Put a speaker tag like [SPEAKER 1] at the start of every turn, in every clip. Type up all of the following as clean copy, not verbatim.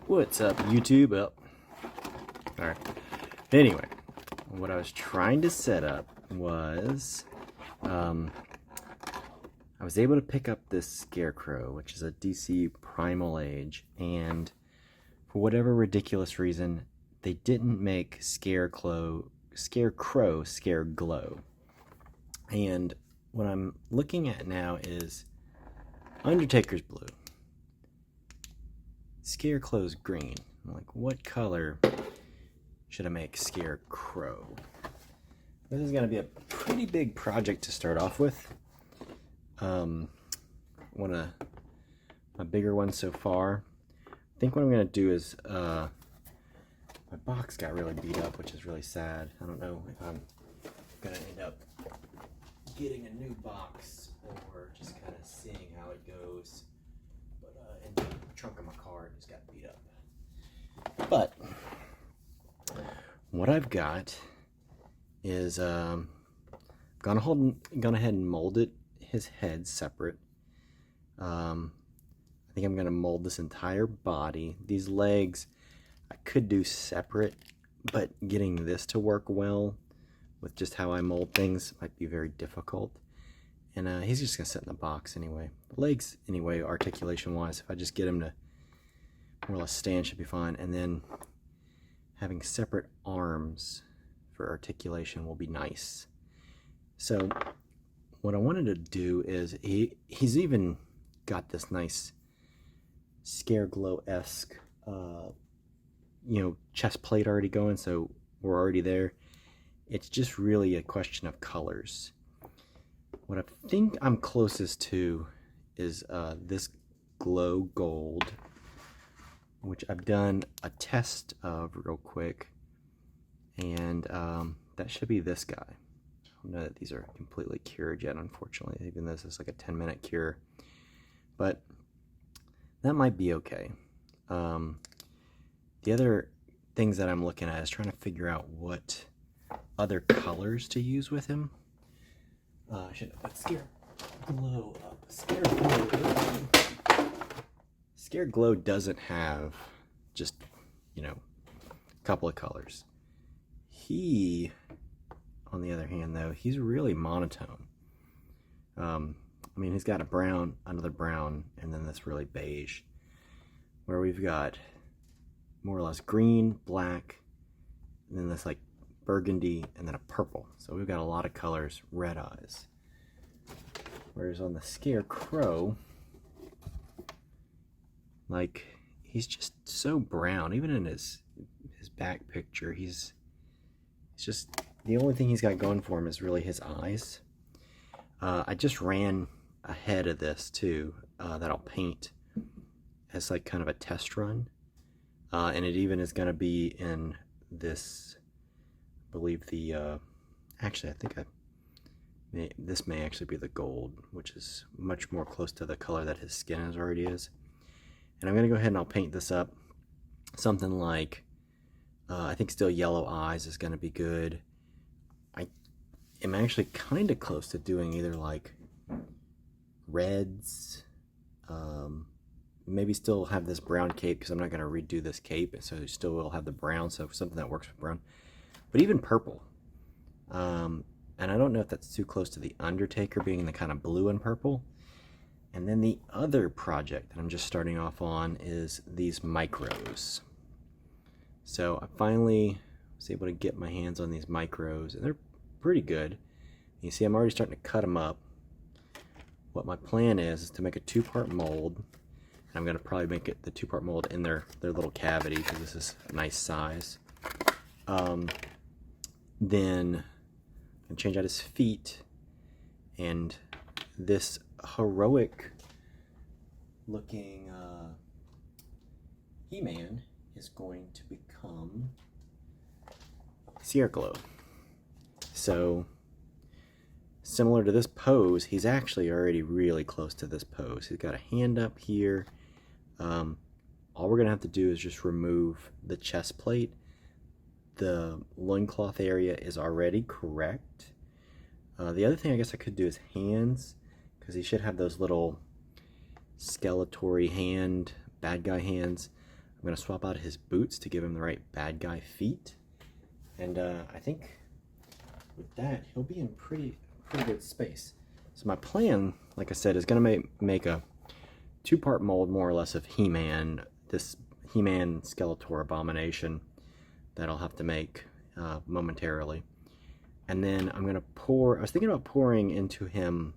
[SPEAKER 1] What's up, YouTube? Alright. Anyway, what I was trying to set up was, I was able to pick up this Scarecrow, which is a DC Primal Age, and for whatever ridiculous reason, they didn't make Scarecrow Scareglow. And what I'm looking at now is Undertaker's blue, Scarecrow's green. I'm like, what color should I make Scarecrow? This is going to be a pretty big project to start off with. One of my bigger ones so far. I think what I'm going to do is, my box got really beat up, which is really sad. I don't know if I'm going to end up getting a new box or just kind of seeing how it goes. But in the trunk of my car, it just got beat up. But what I've got is gone ahead and molded his head separate. I think I'm going to mold this entire body. These legs I could do separate, but getting this to work well with just how I mold things might be very difficult. And he's just going to sit in the box anyway. The legs, anyway, articulation-wise, if I just get him to more or less stand, should be fine. And then having separate arms for articulation will be nice. So what I wanted to do is, he's even got this nice Scareglow-esque, chest plate already going, so we're already there. It's just really a question of colors. What I think I'm closest to is this glow gold, which I've done a test of real quick, and that should be this guy. I don't know that these are completely cured yet, unfortunately, even though this is like a 10-minute cure, but that might be okay. The other things that I'm looking at is trying to figure out what other colors to use with him. I should have put Scareglow up. Scareglow doesn't have just, a couple of colors. He, on the other hand, though, he's really monotone. He's got a brown, another brown, and then this really beige, where we've got more or less green, black, and then this like burgundy, and then a purple. So we've got a lot of colors, red eyes. Whereas on the Scarecrow, like, he's just so brown. Even in his back picture, he's just, the only thing he's got going for him is really his eyes. I just ran ahead of this too, that I'll paint as like kind of a test run. And it even is going to be in this, I believe the, actually I think this may actually be the gold, which is much more close to the color that his skin already is. And I'm going to go ahead and I'll paint this up something like, I think still yellow eyes is going to be good. I am actually kind of close to doing either like reds, maybe still have this brown cape, because I'm not going to redo this cape, so you still will have the brown, so something that works with brown. But even purple. And I don't know if that's too close to the Undertaker being the kind of blue and purple. And then the other project that I'm just starting off on is these micros. So I finally was able to get my hands on these micros, and they're pretty good. You see, I'm already starting to cut them up. What my plan is to make a two-part mold. I'm going to probably make it the two-part mold in their little cavity, because this is a nice size. Then I can change out his feet, and this heroic looking He-Man is going to become Scareglow. So similar to this pose, he's actually already really close to this pose. He's got a hand up here. All we're gonna have to do is just remove the chest plate. The loincloth area is already correct. The other thing I guess I could do is hands, because he should have those little skeletory hand, bad guy hands. I'm going to swap out his boots to give him the right bad guy feet. And I think with that, he'll be in pretty good space. So my plan, like I said, is going to make a 2-part mold, more or less, of He-Man, this He-Man Skeletor abomination that I'll have to make momentarily. And then I'm going to I was thinking about pouring into him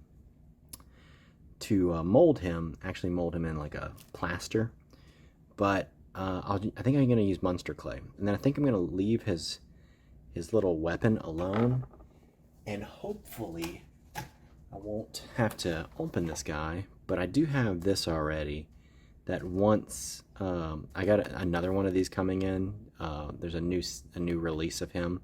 [SPEAKER 1] to mold him in like a plaster. But I think I'm going to use Munster clay. And then I think I'm going to leave his little weapon alone. And hopefully I won't have to open this guy. But I do have this already. That once I got another one of these coming in. There's a new release of him.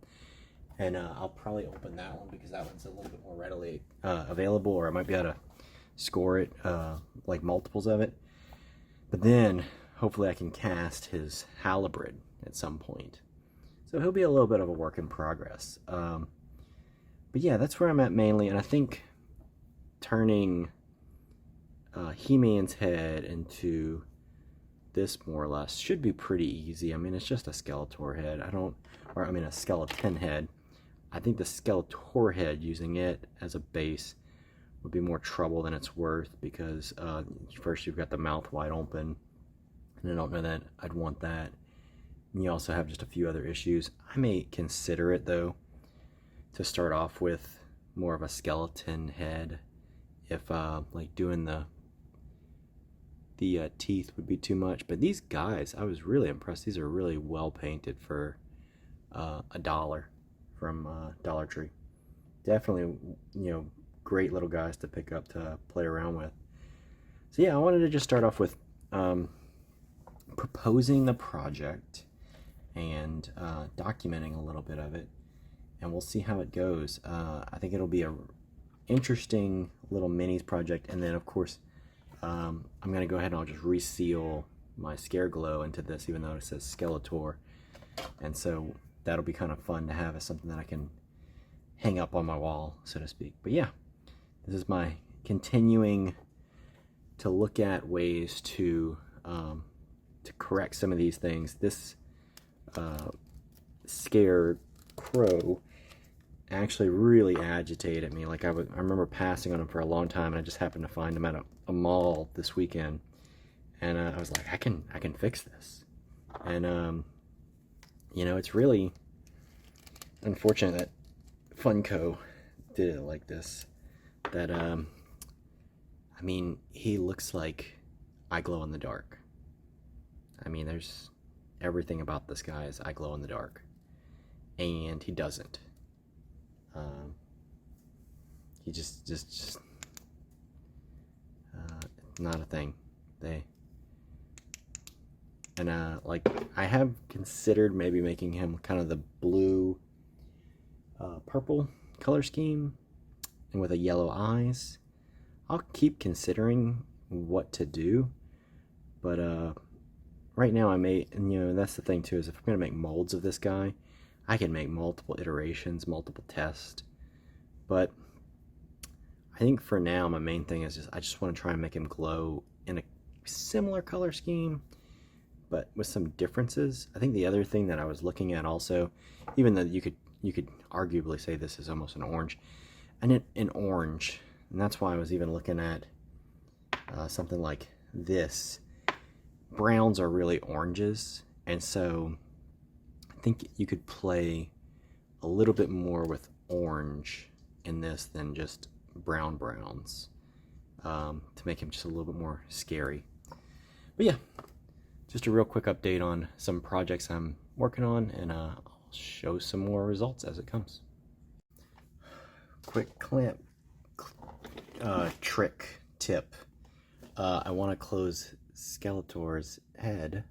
[SPEAKER 1] And I'll probably open that one because that one's a little bit more readily available. Or I might be able to score it, like multiples of it. But then hopefully I can cast his halberd at some point. So he'll be a little bit of a work in progress. But yeah, that's where I'm at mainly. And I think turning He-Man's head into this more or less should be pretty easy. I mean, it's just a Skeletor head. A skeleton head. I think the Skeletor head, using it as a base, would be more trouble than it's worth, because first you've got the mouth wide open, and I don't know that I'd want that. And you also have just a few other issues. I may consider it, though, to start off with more of a skeleton head, if like doing the teeth would be too much. But these guys, I was really impressed. These are really well painted for $1 from Dollar Tree. Definitely, great little guys to pick up to play around with. So yeah, I wanted to just start off with proposing the project and documenting a little bit of it, and we'll see how it goes. I think it'll be a interesting little minis project, and then of course I'm going to go ahead and I'll just reseal my Scareglow into this, even though it says Skeletor. And so that'll be kind of fun to have as something that I can hang up on my wall, so to speak. But yeah, this is my continuing to look at ways to correct some of these things. This Scarecrow actually really agitated me. Like I remember passing on him for a long time, and I just happened to find him at a mall this weekend, and I was like, I can fix this. And it's really unfortunate that Funko did it like this. That I mean, he looks like I glow in the dark. I mean, there's everything about this guy is I glow in the dark, and he doesn't. He just not a thing. Like, I have considered maybe making him kind of the blue purple color scheme, and with a yellow eyes. I'll keep considering what to do, but right now and that's the thing too, is if I'm gonna make molds of this guy, I can make multiple iterations, multiple tests. But I think for now my main thing is I just want to try and make him glow in a similar color scheme, but with some differences. I think the other thing that I was looking at also, even though you could arguably say this is almost an orange, and an orange, and that's why I was even looking at something like this. Browns are really oranges, and so I think you could play a little bit more with orange in this than just browns, to make him just a little bit more scary. But yeah, just a real quick update on some projects I'm working on, and I'll show some more results as it comes. Quick clamp trick tip. I want to close Skeletor's head,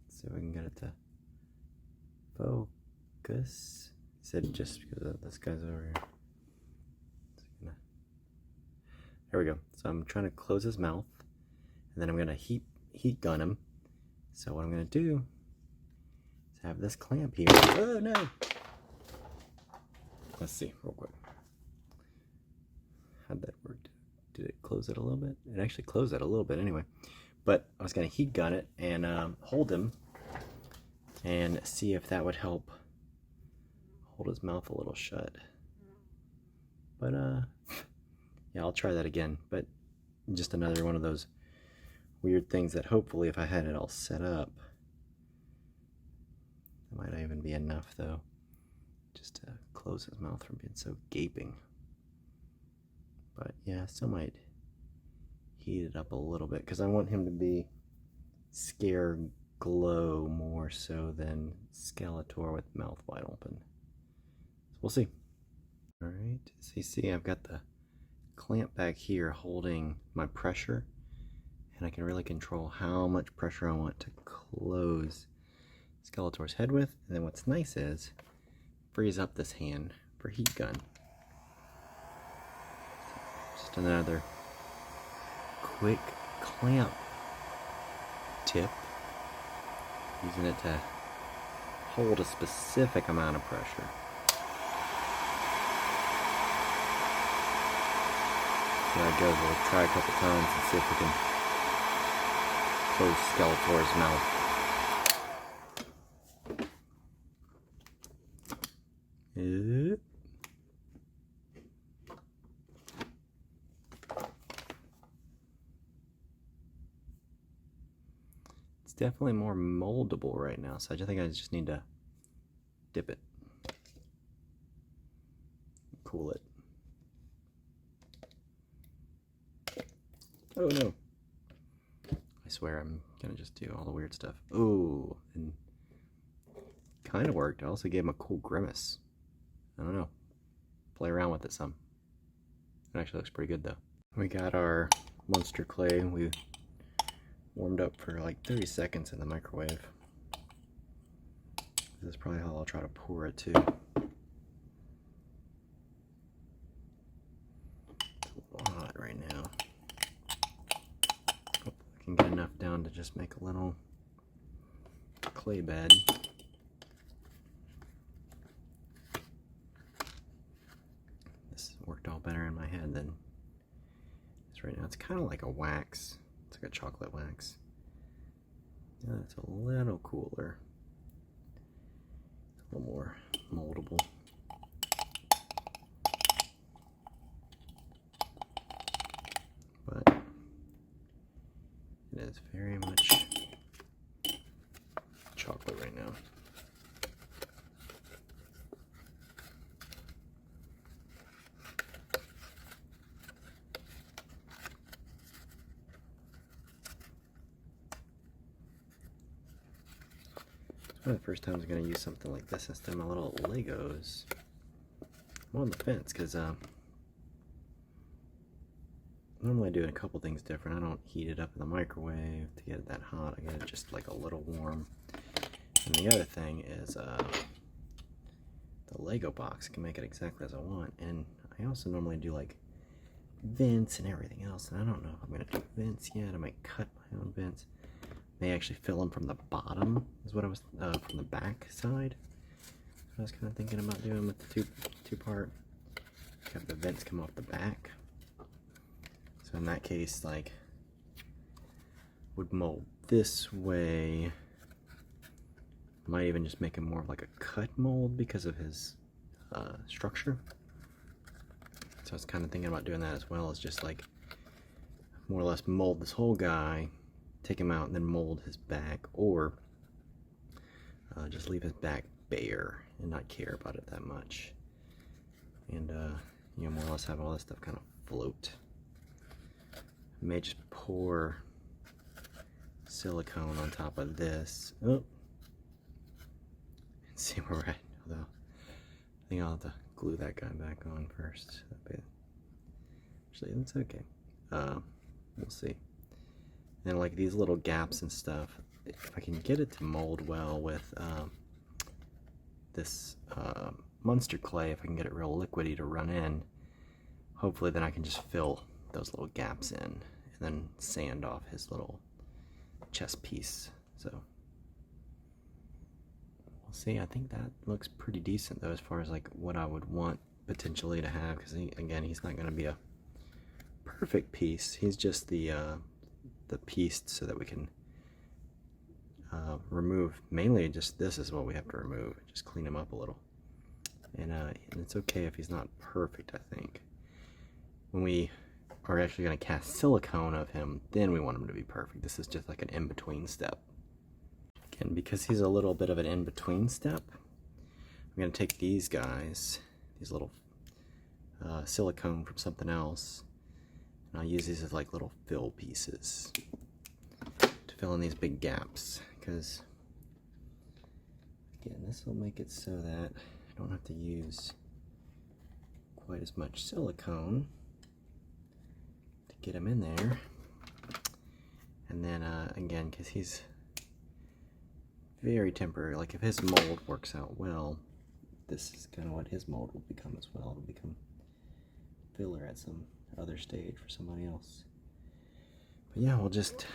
[SPEAKER 1] so we can get it to focus. He said just because this guy's over here. There we go. So I'm trying to close his mouth, and then I'm going to heat gun him. So what I'm going to do is have this clamp here. Oh no! Let's see real quick. How'd that work? Did it close it a little bit? It actually closed it a little bit anyway. But I was going to heat gun it and hold him and see if that would help hold his mouth a little shut. But yeah, I'll try that again. But just another one of those weird things that hopefully if I had it all set up, it might not even be enough though, just to close his mouth from being so gaping. But yeah, I still might heat it up a little bit because I want him to be Scareglow more so than Skeletor with mouth wide open. So we'll see. Alright, so you see I've got the clamp back here holding my pressure, and I can really control how much pressure I want to close Skeletor's head with. And then what's nice is frees up this hand for heat gun. Just another quick clamp tip, using it to hold a specific amount of pressure. See how it goes. We'll try a couple times and see if we can close Skeletor's mouth. It's definitely more moldable right now, so I think I just need to dip it, cool it. Oh no. I swear I'm gonna just do all the weird stuff. Ooh, and kind of worked. I also gave him a cool grimace. I don't know. Play around with it some. It actually looks pretty good though. We got our monster clay. We warmed up for like 30 seconds in the microwave. This is probably how I'll try to pour it too. It's a little hot right now. Hopefully I can get enough down to just make a little clay bed. This worked all better in my head than this right now. It's kind of like a wax. It's like a chocolate wax. Yeah, it's a little cooler. A little more moldable. But it is very much chocolate right now. One of the first times I'm going to use something like this instead of my little Legos. I'm on the fence because normally I do a couple things different. I don't heat it up in the microwave to get it that hot. I get it just like a little warm. And the other thing is the Lego box. I can make it exactly as I want. And I also normally do like vents and everything else. And I don't know if I'm going to do vents yet. I might cut my own vents. May actually fill them from the bottom, is what I was, from the back side. That's what I was kind of thinking about doing with the two-part. Have the vents come off the back. So in that case, like, would mold this way. Might even just make him more of like a cut mold because of his structure. So I was kind of thinking about doing that as well, as just like more or less mold this whole guy, take him out and then mold his back, or just leave his back bare and not care about it that much, and you know, more or less have all this stuff kind of float. I may just pour silicone on top of this, and see where we're at. Although I think I'll have to glue that guy back on first. Actually, that's okay. We'll see. And like these little gaps and stuff, if I can get it to mold well with this monster clay, if I can get it real liquidy to run in, hopefully then I can just fill those little gaps in and then sand off his little chest piece. So we'll see. I think that looks pretty decent though, as far as like what I would want potentially to have, because again, he's not going to be a perfect piece. He's just the piece so that we can remove. Mainly just this is what we have to remove. Just clean him up a little. And it's okay if he's not perfect, I think. When we are actually going to cast silicone of him, then we want him to be perfect. This is just like an in-between step. Again, because he's a little bit of an in-between step, I'm going to take these guys, these little silicone from something else, and I'll use these as like little fill pieces to fill in these big gaps, because again, this will make it so that I don't have to use quite as much silicone to get him in there. And then again, because he's very temporary, like if his mold works out well, this is kind of what his mold will become as well. It'll become filler at some other stage for somebody else. But yeah, we'll just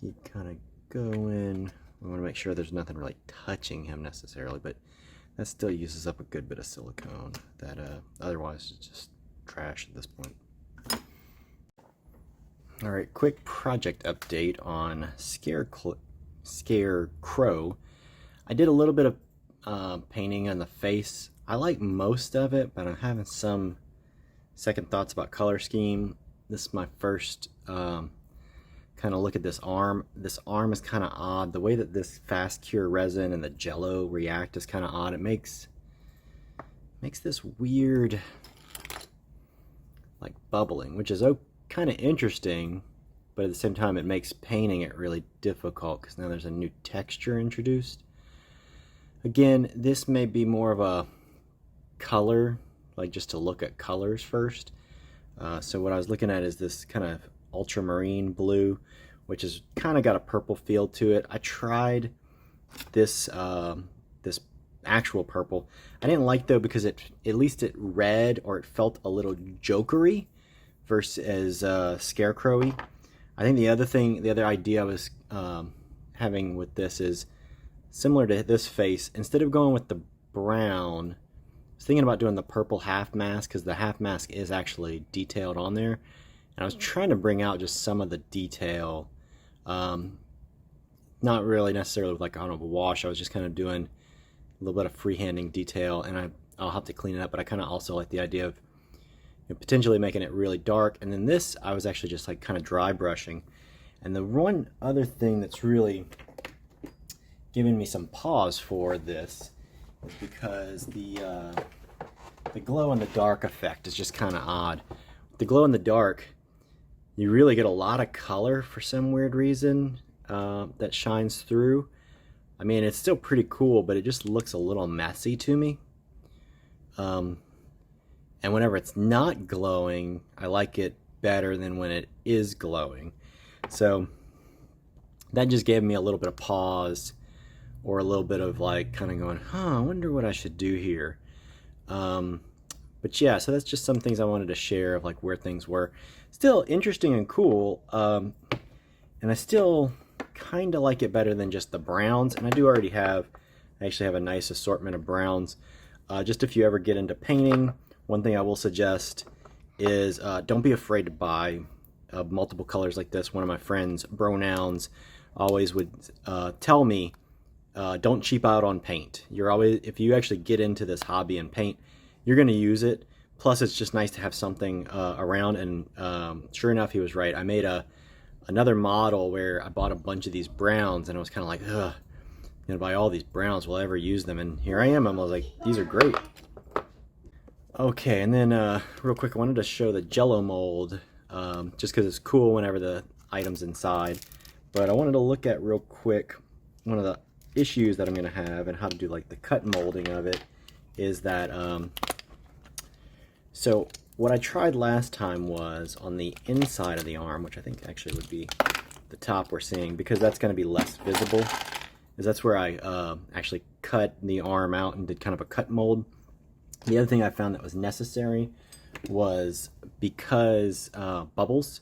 [SPEAKER 1] keep kind of going. We want to make sure there's nothing really touching him necessarily, but that still uses up a good bit of silicone that otherwise is just trash at this point. Alright, quick project update on Scarecrow. I did a little bit of painting on the face. I like most of it, but I'm having some second thoughts about color scheme. This is my first kind of look at this arm. This arm is kind of odd. The way that this fast cure resin and the Jello react is kind of odd. It makes this weird like bubbling, which is kind of interesting, but at the same time it makes painting it really difficult because now there's a new texture introduced. Again, this may be more of a color, like just to look at colors first. So what I was looking at is this kind of ultramarine blue, which has kind of got a purple feel to it. I tried this this actual purple. I didn't like though because at least it read, or it felt a little jokery versus Scarecrowy. I think the other idea I was having with this is similar to this face. Instead of going with the brown, I was thinking about doing the purple half mask, because the half mask is actually detailed on there. And I was trying to bring out just some of the detail. Not really necessarily with like on a wash. I was just kind of doing a little bit of freehanding detail, and I'll have to clean it up, but I kind of also like the idea of potentially making it really dark. And then this, I was actually just like kind of dry brushing. And the one other thing that's really giving me some pause for this is because the glow in the dark effect is just kind of odd. The glow in the dark, you really get a lot of color for some weird reason that shines through. I mean, it's still pretty cool, but it just looks a little messy to me. And whenever it's not glowing, I like it better than when it is glowing. So that just gave me a little bit of pause, or a little bit of like kind of going, I wonder what I should do here. But yeah, so that's just some things I wanted to share of like where things were. Still interesting and cool. And I still kind of like it better than just the browns. And I actually have a nice assortment of browns. Just if you ever get into painting, one thing I will suggest is don't be afraid to buy multiple colors like this. One of my friends, Bronouns, always would tell me, don't cheap out on paint. If you actually get into this hobby and paint, you're going to use it. Plus, it's just nice to have something around. And sure enough, he was right. I made another model where I bought a bunch of these browns, and I was kind of like, ugh, I'm going to buy all these browns. Will I ever use them? And here I am. I was like, these are great. Okay, and then real quick, I wanted to show the Jello Mold, just because it's cool whenever the item's inside. But I wanted to look at real quick one of the issues that I'm going to have and how to do like the cut molding of it is that so what I tried last time was on the inside of the arm, which I think actually would be the top we're seeing, because that's going to be less visible, is that's where I actually cut the arm out and did kind of a cut mold. The other thing I found that was necessary was because bubbles,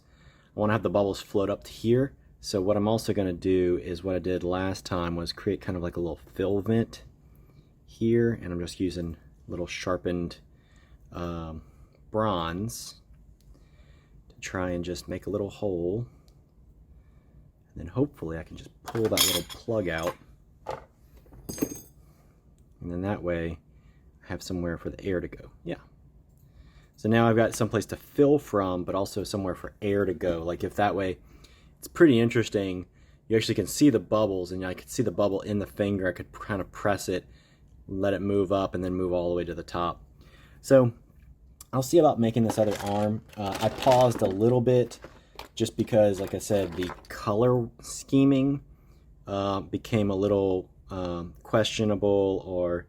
[SPEAKER 1] I want to have the bubbles float up to here. So what I'm also going to do is what I did last time was create kind of like a little fill vent here, and I'm just using little sharpened bronze to try and just make a little hole And then hopefully I can just pull that little plug out. And then that way I have somewhere for the air to go. Yeah. So now I've got someplace to fill from, but also somewhere for air to go. Like if that way, it's pretty interesting. You actually can see the bubbles, and I could see the bubble in the finger. I could kind of press it, let it move up, and then move all the way to the top. So I'll see about making this other arm. I paused a little bit just because, like I said, the color scheming became a little questionable or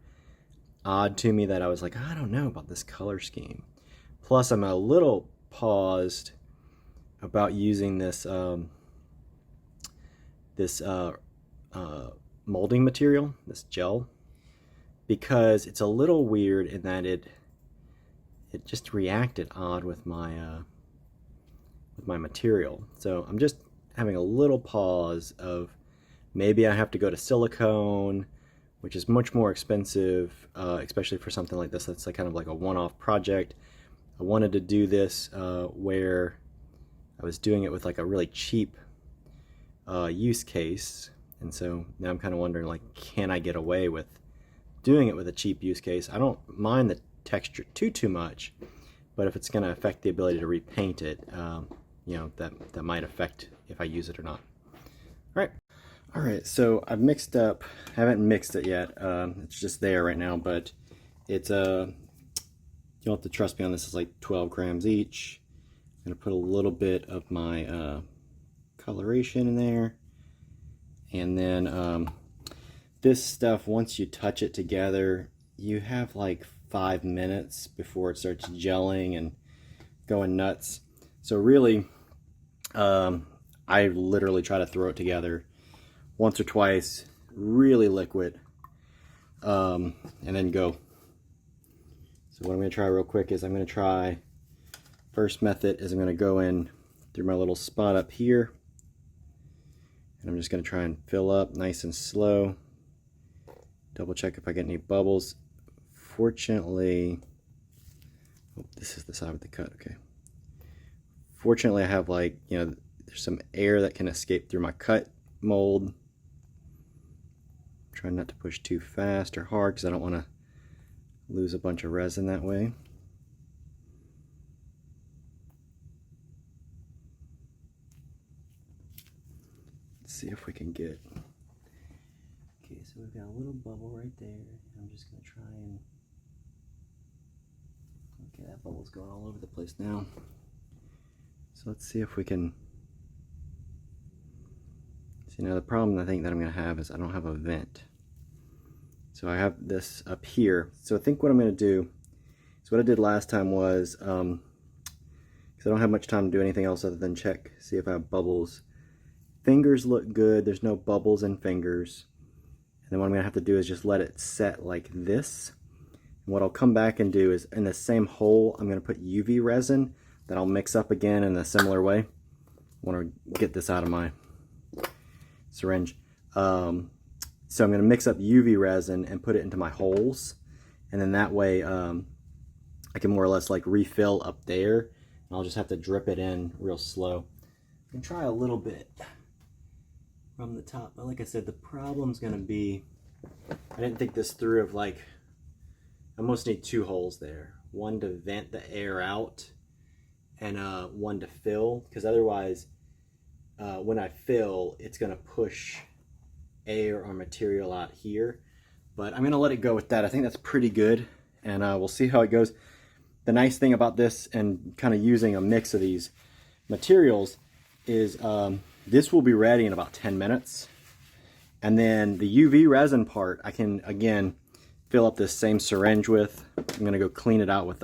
[SPEAKER 1] odd to me, that I was like, I don't know about this color scheme. Plus, I'm a little paused about using this molding material, this gel, because it's a little weird in that it just reacted odd with my material. So I'm just having a little pause of maybe I have to go to silicone, which is much more expensive, especially for something like this. That's like kind of like a one-off project. I wanted to do this where I was doing it with like a really cheap use case, and so now I'm kind of wondering, like, can I get away with doing it with a cheap use case? I don't mind the texture too much, but if it's going to affect the ability to repaint it, you know, that might affect if I use it or not. All right, so I've mixed up, I haven't mixed it yet, it's just there right now, but it's you'll have to trust me on this, it's like 12 grams each. I'm gonna put a little bit of my coloration in there, and then this stuff, once you touch it together, you have like 5 minutes before it starts gelling and going nuts. So really, I literally try to throw it together once or twice, really liquid, and then go. So what I'm going to try real quick is I'm going to try, first method is I'm going to go in through my little spot up here, and I'm just going to try and fill up nice and slow. Double check if I get any bubbles. Fortunately, oh, this is the side with the cut, okay. Fortunately, I have, like, you know, there's some air that can escape through my cut mold. Try not to push too fast or hard because I don't want to lose a bunch of resin that way. Let's see if we can get... Okay, so we've got a little bubble right there. I'm just going to try and... Okay, that bubble's going all over the place now. So let's see if we can... See, now the problem I think that I'm going to have is I don't have a vent. So I have this up here. So I think what I'm going to do is what I did last time was, because I don't have much time to do anything else other than check, see if I have bubbles. Fingers look good. There's no bubbles in fingers. And then what I'm going to have to do is just let it set like this. And what I'll come back and do is in the same hole, I'm going to put UV resin that I'll mix up again in a similar way. I want to get this out of my syringe. So I'm going to mix up UV resin and put it into my holes, and then that way I can more or less like refill up there, and I'll just have to drip it in real slow. I can try a little bit from the top, but like I said, the problem's going to be, I didn't think this through, of like, I almost need 2 holes there. One to vent the air out, and one to fill, because otherwise when I fill, it's going to push air or material out here. But I'm going to let it go with that. I think that's pretty good, and we'll see how it goes. The nice thing about this and kind of using a mix of these materials is this will be ready in about 10 minutes. And then the UV resin part, I can, again, fill up this same syringe with. I'm going to go clean it out with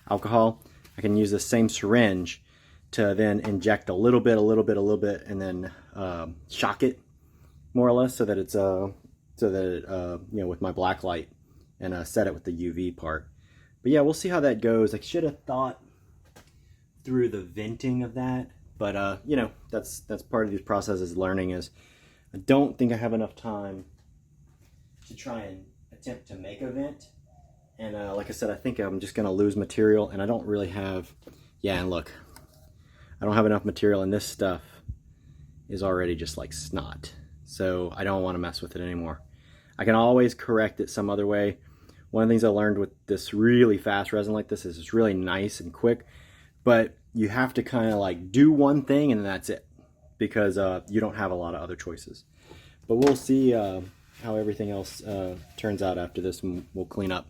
[SPEAKER 1] alcohol. I can use this same syringe to then inject a little bit, and then shock it, more or less, so that it's you know, with my black light, and set it with the UV part. But yeah, we'll see how that goes. I should have thought through the venting of that, but you know, that's part of these processes. Learning is, I don't think I have enough time to try and attempt to make a vent, and like I said, I think I'm just gonna lose material, and I don't really have, yeah, and look, I don't have enough material, and this stuff is already just like snot. So I don't want to mess with it anymore. I can always correct it some other way. One of the things I learned with this really fast resin like this is it's really nice and quick, but you have to kind of like do one thing and that's it, because you don't have a lot of other choices. But we'll see how everything else turns out after this, and we'll clean up.